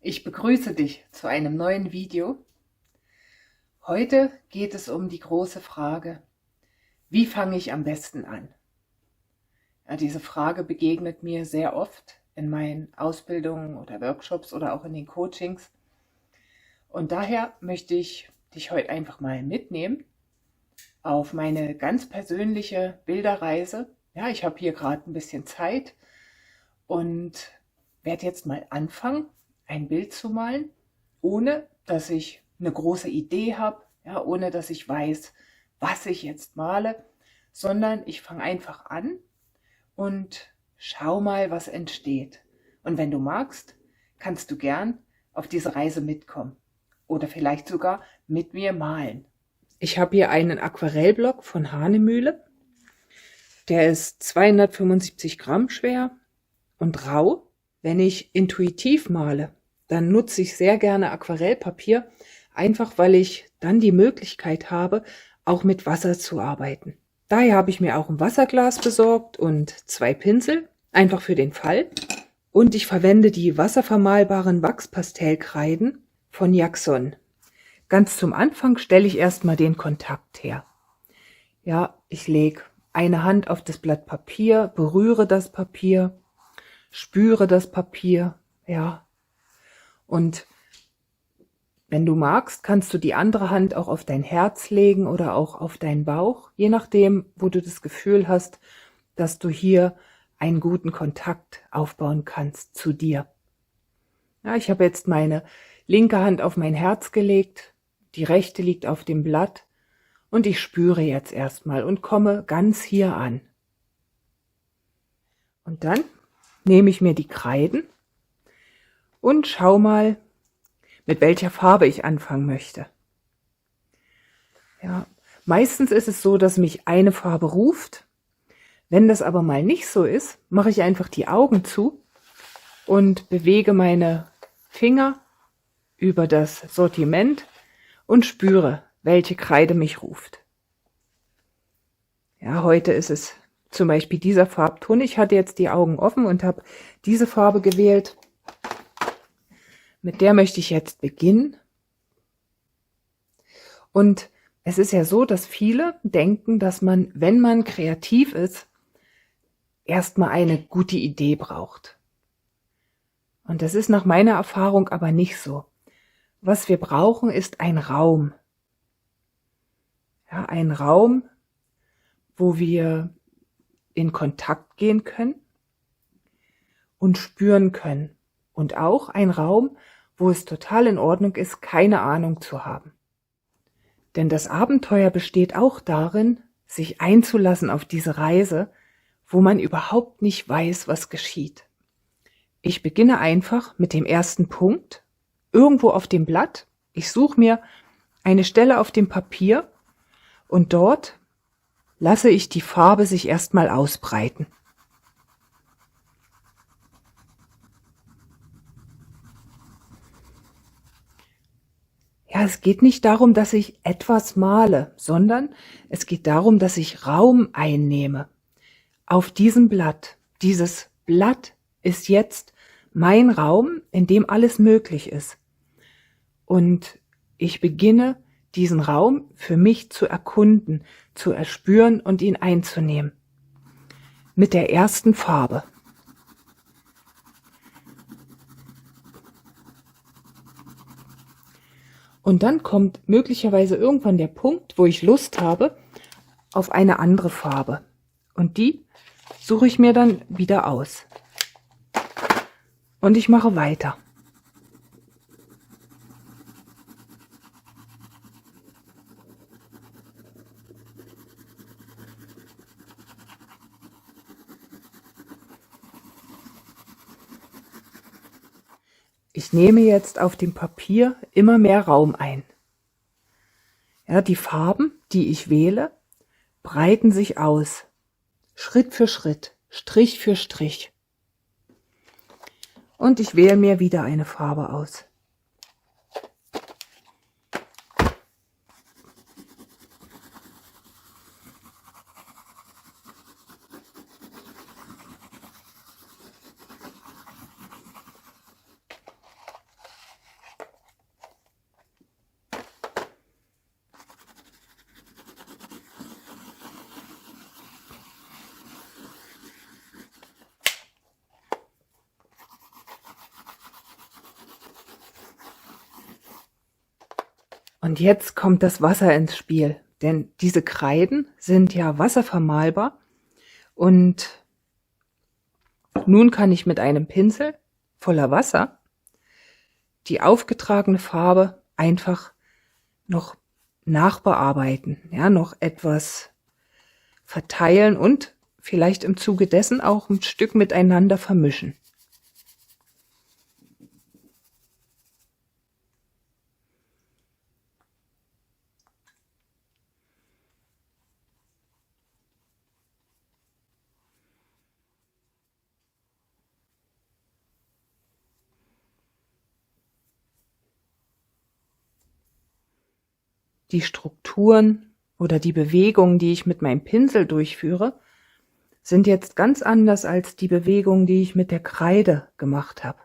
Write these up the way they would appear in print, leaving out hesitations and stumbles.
Ich begrüße dich zu einem neuen Video. Heute geht es um die große Frage, wie fange ich am besten an? Ja, diese Frage begegnet mir sehr oft in meinen Ausbildungen oder Workshops oder auch in den Coachings. Und daher möchte ich dich heute einfach mal mitnehmen auf meine ganz persönliche Bilderreise. Ja, ich habe hier gerade ein bisschen Zeit und werde jetzt mal anfangen, ein Bild zu malen, ohne dass ich eine große Idee habe, ja, ohne dass ich weiß, was ich jetzt male, sondern ich fange einfach an und schau mal, was entsteht. Und wenn du magst, kannst du gern auf diese Reise mitkommen oder vielleicht sogar mit mir malen. Ich habe hier einen Aquarellblock von Hahnemühle. Der ist 275 Gramm schwer und rau. Wenn ich intuitiv male, dann nutze ich sehr gerne Aquarellpapier, einfach weil ich dann die Möglichkeit habe, auch mit Wasser zu arbeiten. Daher habe ich mir auch ein Wasserglas besorgt und 2 Pinsel, einfach für den Fall. Und ich verwende die wasservermalbaren Wachspastellkreiden von Yaxon. Ganz zum Anfang stelle ich erstmal den Kontakt her. Ja, ich lege eine Hand auf das Blatt Papier, berühre das Papier, spüre das Papier, ja. Und wenn du magst, kannst du die andere Hand auch auf dein Herz legen oder auch auf deinen Bauch, je nachdem, wo du das Gefühl hast, dass du hier einen guten Kontakt aufbauen kannst zu dir. Ja, ich habe jetzt meine linke Hand auf mein Herz gelegt, die rechte liegt auf dem Blatt und ich spüre jetzt erstmal und komme ganz hier an. Und dann nehme ich mir die Kreiden und schau mal, mit welcher Farbe ich anfangen möchte. Ja, meistens ist es so, dass mich eine Farbe ruft. Wenn das aber mal nicht so ist, mache ich einfach die Augen zu und bewege meine Finger über das Sortiment und spüre, welche Kreide mich ruft. Ja, heute ist es zum Beispiel dieser Farbton. Ich hatte jetzt die Augen offen und habe diese Farbe gewählt. Mit der möchte ich jetzt beginnen. Und es ist ja so, dass viele denken, dass man, wenn man kreativ ist, erstmal eine gute Idee braucht. Und das ist nach meiner Erfahrung aber nicht so. Was wir brauchen, ist ein Raum. Ja, ein Raum, wo wir in Kontakt gehen können und spüren können. Und auch ein Raum, wo es total in Ordnung ist, keine Ahnung zu haben. Denn das Abenteuer besteht auch darin, sich einzulassen auf diese Reise, wo man überhaupt nicht weiß, was geschieht. Ich beginne einfach mit dem ersten Punkt, irgendwo auf dem Blatt. Ich suche mir eine Stelle auf dem Papier und dort lasse ich die Farbe sich erstmal ausbreiten. Ja, es geht nicht darum, dass ich etwas male, sondern es geht darum, dass ich Raum einnehme auf diesem Blatt. Dieses Blatt ist jetzt mein Raum, in dem alles möglich ist. Und ich beginne, diesen Raum für mich zu erkunden, zu erspüren und ihn einzunehmen. Mit der ersten Farbe. Und dann kommt möglicherweise irgendwann der Punkt, wo ich Lust habe auf eine andere Farbe. Und die suche ich mir dann wieder aus. Und ich mache weiter. Ich nehme jetzt auf dem Papier immer mehr Raum ein. Ja, die Farben, die ich wähle, breiten sich aus. Schritt für Schritt, Strich für Strich. Und ich wähle mir wieder eine Farbe aus. Und jetzt kommt das Wasser ins Spiel, denn diese Kreiden sind ja wasservermalbar und nun kann ich mit einem Pinsel voller Wasser die aufgetragene Farbe einfach noch nachbearbeiten, ja, noch etwas verteilen und vielleicht im Zuge dessen auch ein Stück miteinander vermischen. Die Strukturen oder die Bewegungen, die ich mit meinem Pinsel durchführe, sind jetzt ganz anders als die Bewegungen, die ich mit der Kreide gemacht habe.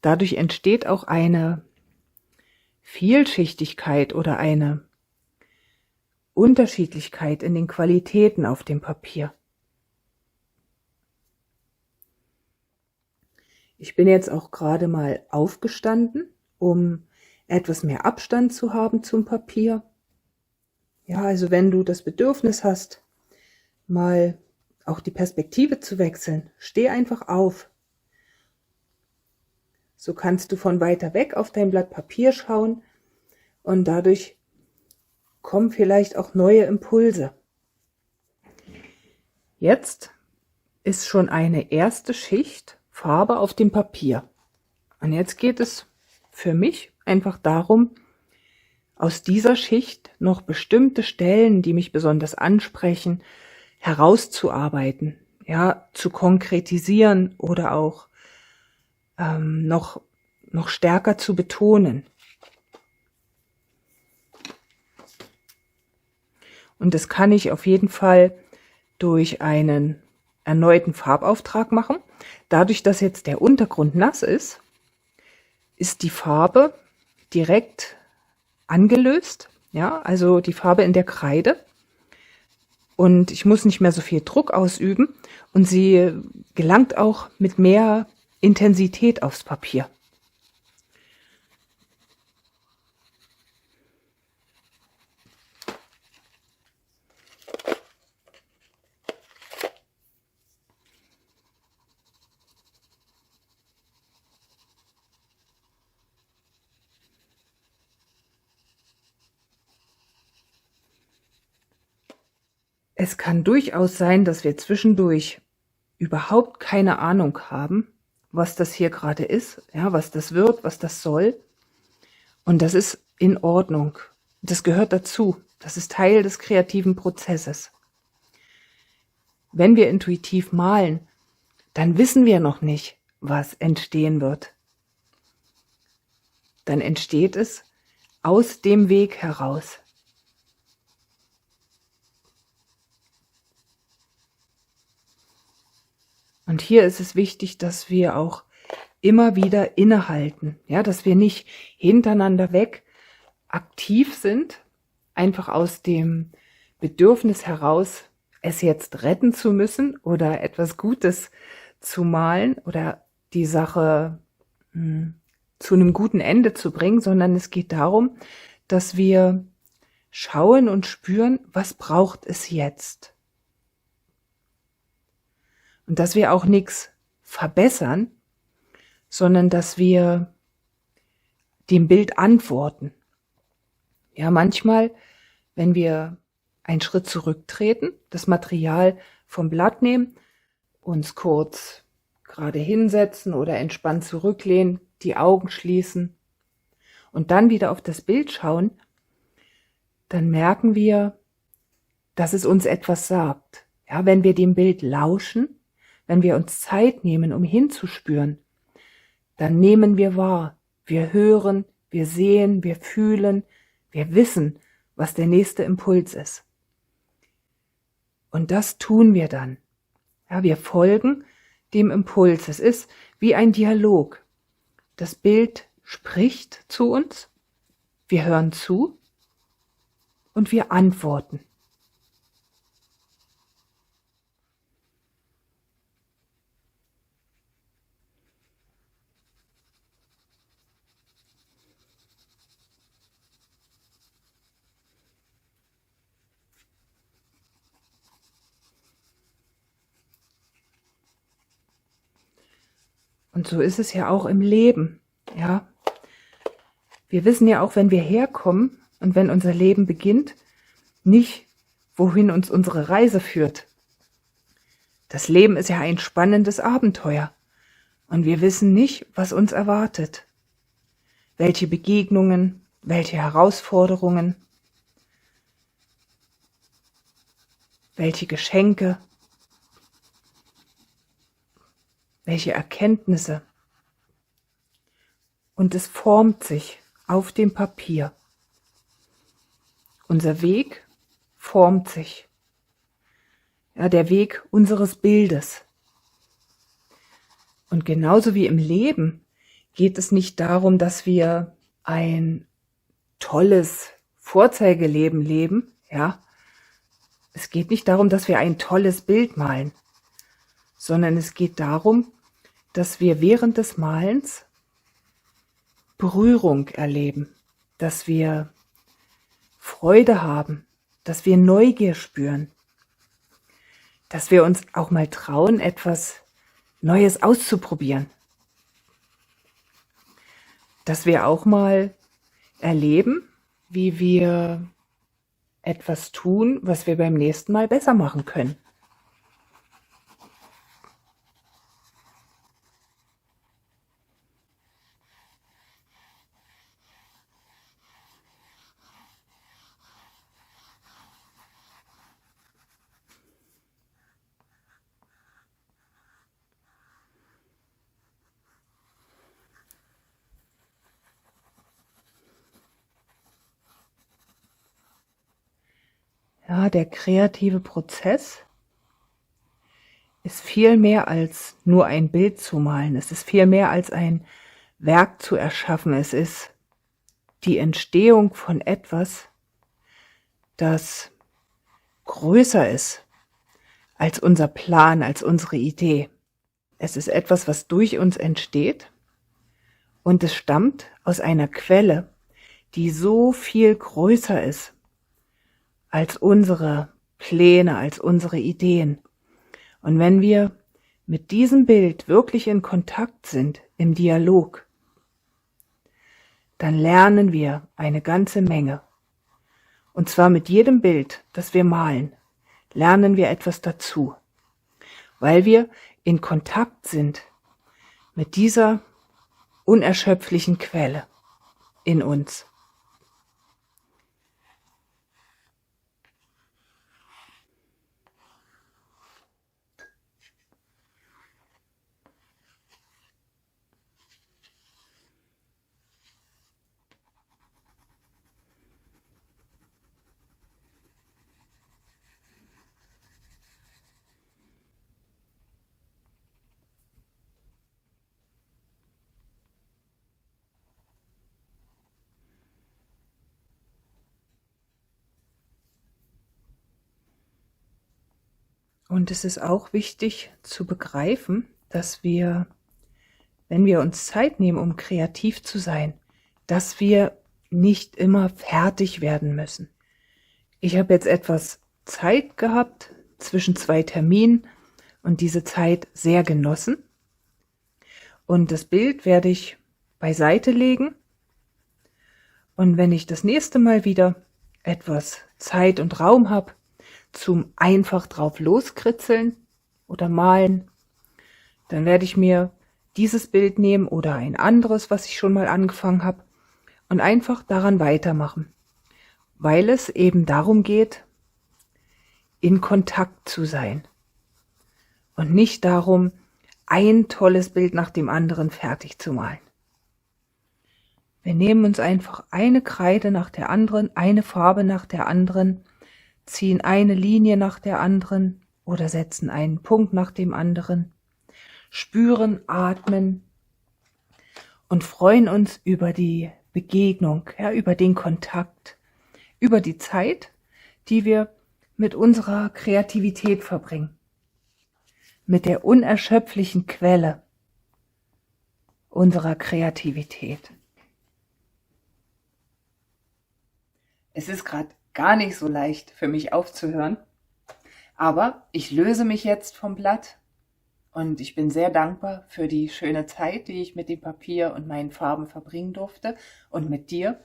Dadurch entsteht auch eine Vielschichtigkeit oder eine Unterschiedlichkeit in den Qualitäten auf dem Papier. Ich bin jetzt auch gerade mal aufgestanden, um etwas mehr Abstand zu haben zum Papier. Ja, also wenn du das Bedürfnis hast, mal auch die Perspektive zu wechseln, steh einfach auf. So kannst du von weiter weg auf dein Blatt Papier schauen und dadurch kommen vielleicht auch neue Impulse. Jetzt ist schon eine erste Schicht Farbe auf dem Papier. Und jetzt geht es für mich einfach darum, aus dieser Schicht noch bestimmte Stellen, die mich besonders ansprechen, herauszuarbeiten, ja, zu konkretisieren oder auch noch stärker zu betonen. Und das kann ich auf jeden Fall durch einen erneuten Farbauftrag machen. Dadurch, dass jetzt der Untergrund nass ist, ist die Farbe direkt angelöst, ja, also die Farbe in der Kreide. Und ich muss nicht mehr so viel Druck ausüben und sie gelangt auch mit mehr Intensität aufs Papier. Es kann durchaus sein, dass wir zwischendurch überhaupt keine Ahnung haben, was das hier gerade ist, ja, was das wird, was das soll. Und das ist in Ordnung. Das gehört dazu. Das ist Teil des kreativen Prozesses. Wenn wir intuitiv malen, dann wissen wir noch nicht, was entstehen wird. Dann entsteht es aus dem Weg heraus. Und hier ist es wichtig, dass wir auch immer wieder innehalten, ja, dass wir nicht hintereinander weg aktiv sind, einfach aus dem Bedürfnis heraus, es jetzt retten zu müssen oder etwas Gutes zu malen oder die Sache zu einem guten Ende zu bringen, sondern es geht darum, dass wir schauen und spüren, was braucht es jetzt? Und dass wir auch nichts verbessern, sondern dass wir dem Bild antworten. Ja, manchmal, wenn wir einen Schritt zurücktreten, das Material vom Blatt nehmen, uns kurz gerade hinsetzen oder entspannt zurücklehnen, die Augen schließen und dann wieder auf das Bild schauen, dann merken wir, dass es uns etwas sagt. Ja, wenn wir dem Bild lauschen, wenn wir uns Zeit nehmen, um hinzuspüren, dann nehmen wir wahr, wir hören, wir sehen, wir fühlen, wir wissen, was der nächste Impuls ist. Und das tun wir dann. Ja, wir folgen dem Impuls. Es ist wie ein Dialog. Das Bild spricht zu uns, wir hören zu und wir antworten. Und so ist es ja auch im Leben, ja. Wir wissen ja auch, wenn wir herkommen und wenn unser Leben beginnt, nicht, wohin uns unsere Reise führt. Das Leben ist ja ein spannendes Abenteuer und wir wissen nicht, was uns erwartet. Welche Begegnungen, welche Herausforderungen, welche Geschenke, welche Erkenntnisse. Und es formt sich auf dem Papier. Unser Weg formt sich. Ja, der Weg unseres Bildes. Und genauso wie im Leben geht es nicht darum, dass wir ein tolles Vorzeigeleben leben, ja. Es geht nicht darum, dass wir ein tolles Bild malen, sondern es geht darum, dass wir während des Malens Berührung erleben, dass wir Freude haben, dass wir Neugier spüren, dass wir uns auch mal trauen, etwas Neues auszuprobieren, dass wir auch mal erleben, wie wir etwas tun, was wir beim nächsten Mal besser machen können. Ja, der kreative Prozess ist viel mehr als nur ein Bild zu malen. Es ist viel mehr als ein Werk zu erschaffen. Es ist die Entstehung von etwas, das größer ist als unser Plan, als unsere Idee. Es ist etwas, was durch uns entsteht und es stammt aus einer Quelle, die so viel größer ist als unsere Pläne, als unsere Ideen. Und wenn wir mit diesem Bild wirklich in Kontakt sind, im Dialog, dann lernen wir eine ganze Menge. Und zwar mit jedem Bild, das wir malen, lernen wir etwas dazu, weil wir in Kontakt sind mit dieser unerschöpflichen Quelle in uns. Und es ist auch wichtig zu begreifen, dass wir, wenn wir uns Zeit nehmen, um kreativ zu sein, dass wir nicht immer fertig werden müssen. Ich habe jetzt etwas Zeit gehabt zwischen 2 Terminen und diese Zeit sehr genossen. Und das Bild werde ich beiseite legen. Und wenn ich das nächste Mal wieder etwas Zeit und Raum habe, zum einfach drauf loskritzeln oder malen, dann werde ich mir dieses Bild nehmen oder ein anderes, was ich schon mal angefangen habe, und einfach daran weitermachen, weil es eben darum geht, in Kontakt zu sein und nicht darum, ein tolles Bild nach dem anderen fertig zu malen. Wir nehmen uns einfach eine Kreide nach der anderen, eine Farbe nach der anderen, ziehen eine Linie nach der anderen oder setzen einen Punkt nach dem anderen, spüren, atmen und freuen uns über die Begegnung, ja, über den Kontakt, über die Zeit, die wir mit unserer Kreativität verbringen, mit der unerschöpflichen Quelle unserer Kreativität. Es ist gerade gar nicht so leicht für mich aufzuhören, aber ich löse mich jetzt vom Blatt Und ich bin sehr dankbar für die schöne Zeit, die ich mit dem Papier und meinen Farben verbringen durfte und mit dir.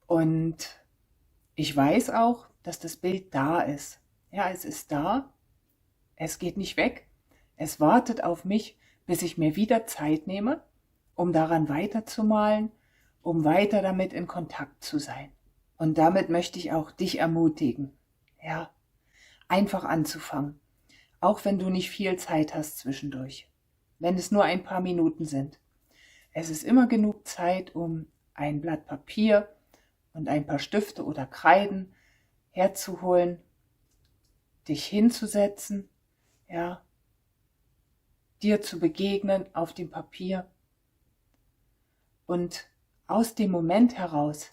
Und ich weiß auch, dass das Bild da ist. Ja, es ist da. Es geht nicht weg. Es wartet auf mich, bis ich mir wieder Zeit nehme, um daran weiterzumalen, um weiter damit in Kontakt zu sein. Und damit möchte ich auch dich ermutigen, ja, einfach anzufangen, auch wenn du nicht viel Zeit hast zwischendurch, wenn es nur ein paar Minuten sind. Es ist immer genug Zeit, um ein Blatt Papier und ein paar Stifte oder Kreiden herzuholen, dich hinzusetzen, ja, dir zu begegnen auf dem Papier und aus dem Moment heraus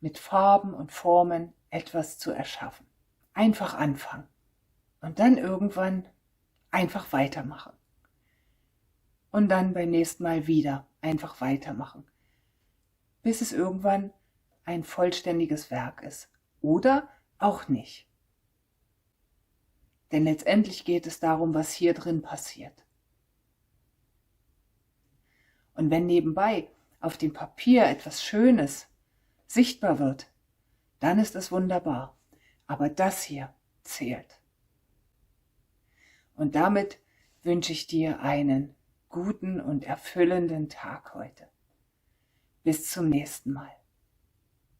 mit Farben und Formen etwas zu erschaffen. Einfach anfangen und dann irgendwann einfach weitermachen. Und dann beim nächsten Mal wieder einfach weitermachen, bis es irgendwann ein vollständiges Werk ist. Oder auch nicht. Denn letztendlich geht es darum, was hier drin passiert. Und wenn nebenbei auf dem Papier etwas Schönes sichtbar wird, dann ist es wunderbar. Aber das hier zählt. Und damit wünsche ich dir einen guten und erfüllenden Tag heute. Bis zum nächsten Mal.